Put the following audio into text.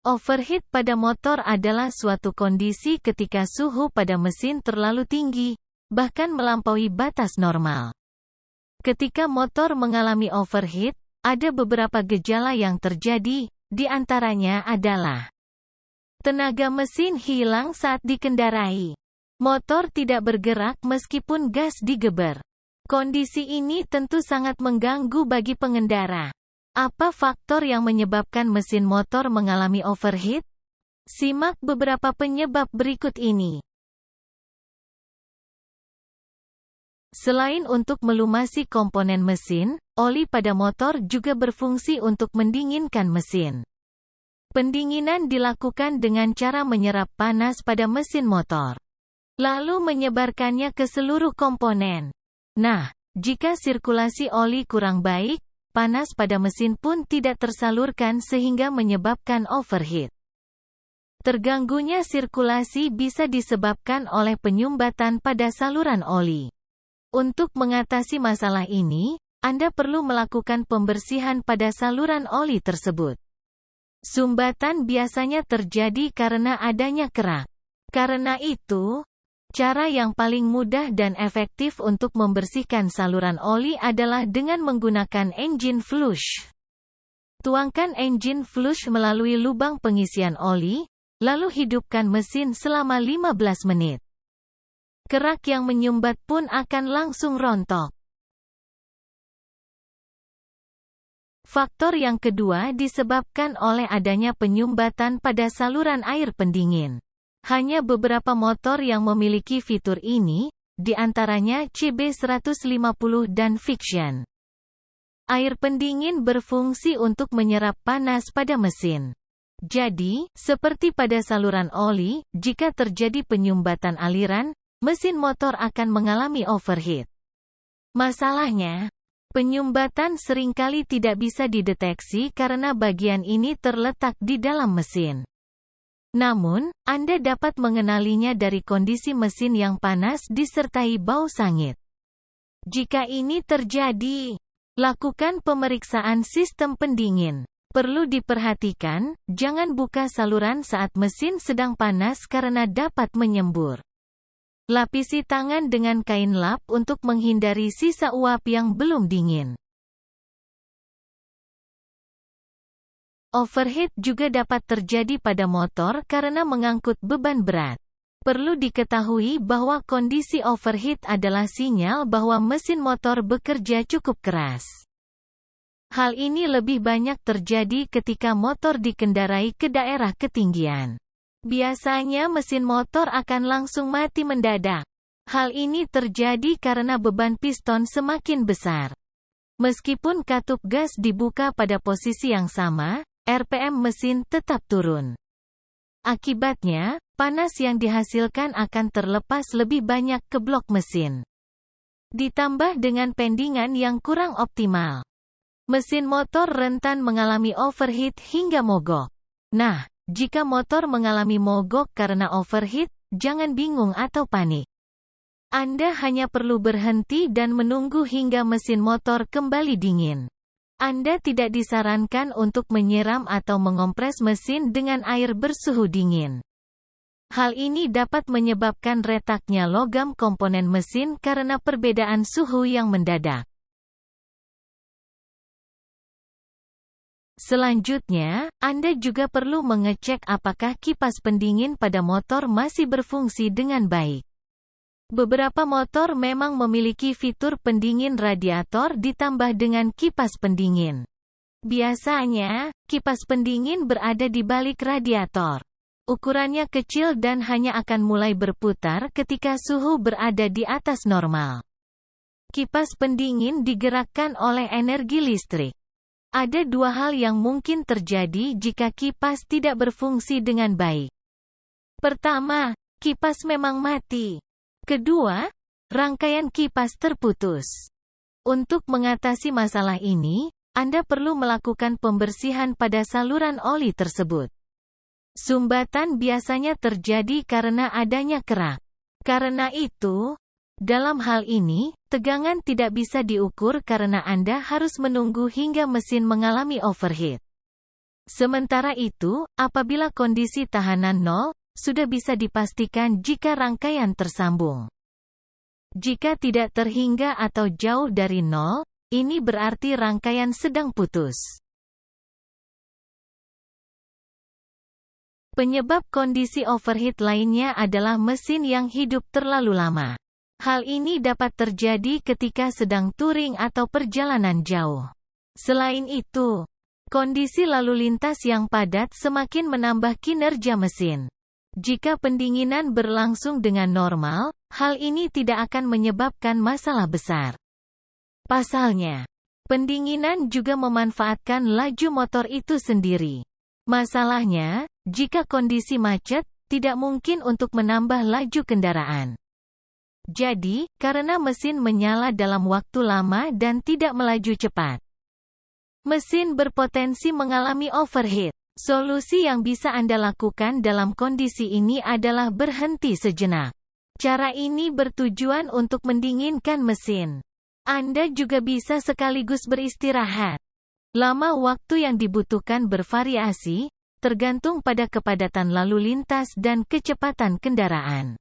Overheat pada motor adalah suatu kondisi ketika suhu pada mesin terlalu tinggi, bahkan melampaui batas normal. Ketika motor mengalami overheat, ada beberapa gejala yang terjadi, di antaranya adalah tenaga mesin hilang saat dikendarai. Motor tidak bergerak meskipun gas digeber. Kondisi ini tentu sangat mengganggu bagi pengendara. Apa faktor yang menyebabkan mesin motor mengalami overheat? Simak beberapa penyebab berikut ini. Selain untuk melumasi komponen mesin, oli pada motor juga berfungsi untuk mendinginkan mesin. Pendinginan dilakukan dengan cara menyerap panas pada mesin motor, lalu menyebarkannya ke seluruh komponen. Nah, jika sirkulasi oli kurang baik, panas pada mesin pun tidak tersalurkan sehingga menyebabkan overheat. Terganggunya sirkulasi bisa disebabkan oleh penyumbatan pada saluran oli. Untuk mengatasi masalah ini, Anda perlu melakukan pembersihan pada saluran oli tersebut. Sumbatan biasanya terjadi karena adanya kerak. Karena itu, cara yang paling mudah dan efektif untuk membersihkan saluran oli adalah dengan menggunakan engine flush. Tuangkan engine flush melalui lubang pengisian oli, lalu hidupkan mesin selama 15 menit. Kerak yang menyumbat pun akan langsung rontok. Faktor yang kedua disebabkan oleh adanya penyumbatan pada saluran air pendingin. Hanya beberapa motor yang memiliki fitur ini, di antaranya CB150 dan Fiction. Air pendingin berfungsi untuk menyerap panas pada mesin. Jadi, seperti pada saluran oli, jika terjadi penyumbatan aliran, mesin motor akan mengalami overheat. Masalahnya, penyumbatan seringkali tidak bisa dideteksi karena bagian ini terletak di dalam mesin. Namun, Anda dapat mengenalinya dari kondisi mesin yang panas disertai bau sangit. Jika ini terjadi, lakukan pemeriksaan sistem pendingin. Perlu diperhatikan, jangan buka saluran saat mesin sedang panas karena dapat menyembur. Lapisi tangan dengan kain lap untuk menghindari sisa uap yang belum dingin. Overheat juga dapat terjadi pada motor karena mengangkut beban berat. Perlu diketahui bahwa kondisi overheat adalah sinyal bahwa mesin motor bekerja cukup keras. Hal ini lebih banyak terjadi ketika motor dikendarai ke daerah ketinggian. Biasanya mesin motor akan langsung mati mendadak. Hal ini terjadi karena beban piston semakin besar. Meskipun katup gas dibuka pada posisi yang sama, RPM mesin tetap turun. Akibatnya, panas yang dihasilkan akan terlepas lebih banyak ke blok mesin. Ditambah dengan pendingan yang kurang optimal, mesin motor rentan mengalami overheat hingga mogok. Nah, jika motor mengalami mogok karena overheat, jangan bingung atau panik. Anda hanya perlu berhenti dan menunggu hingga mesin motor kembali dingin. Anda tidak disarankan untuk menyiram atau mengompres mesin dengan air bersuhu dingin. Hal ini dapat menyebabkan retaknya logam komponen mesin karena perbedaan suhu yang mendadak. Selanjutnya, Anda juga perlu mengecek apakah kipas pendingin pada motor masih berfungsi dengan baik. Beberapa motor memang memiliki fitur pendingin radiator ditambah dengan kipas pendingin. Biasanya, kipas pendingin berada di balik radiator. Ukurannya kecil dan hanya akan mulai berputar ketika suhu berada di atas normal. Kipas pendingin digerakkan oleh energi listrik. Ada dua hal yang mungkin terjadi jika kipas tidak berfungsi dengan baik. Pertama, kipas memang mati. Kedua, rangkaian kipas terputus. Untuk mengatasi masalah ini, Anda perlu melakukan pembersihan pada saluran oli tersebut. Sumbatan biasanya terjadi karena adanya kerak. Karena itu, dalam hal ini, tegangan tidak bisa diukur karena Anda harus menunggu hingga mesin mengalami overheat. Sementara itu, apabila kondisi tahanan nol, sudah bisa dipastikan jika rangkaian tersambung. Jika tidak terhingga atau jauh dari nol, ini berarti rangkaian sedang putus. Penyebab kondisi overheat lainnya adalah mesin yang hidup terlalu lama. Hal ini dapat terjadi ketika sedang touring atau perjalanan jauh. Selain itu, kondisi lalu lintas yang padat semakin menambah kinerja mesin. Jika pendinginan berlangsung dengan normal, hal ini tidak akan menyebabkan masalah besar. Pasalnya, pendinginan juga memanfaatkan laju motor itu sendiri. Masalahnya, jika kondisi macet, tidak mungkin untuk menambah laju kendaraan. Jadi, karena mesin menyala dalam waktu lama dan tidak melaju cepat, mesin berpotensi mengalami overheat. Solusi yang bisa Anda lakukan dalam kondisi ini adalah berhenti sejenak. Cara ini bertujuan untuk mendinginkan mesin. Anda juga bisa sekaligus beristirahat. Lama waktu yang dibutuhkan bervariasi, tergantung pada kepadatan lalu lintas dan kecepatan kendaraan.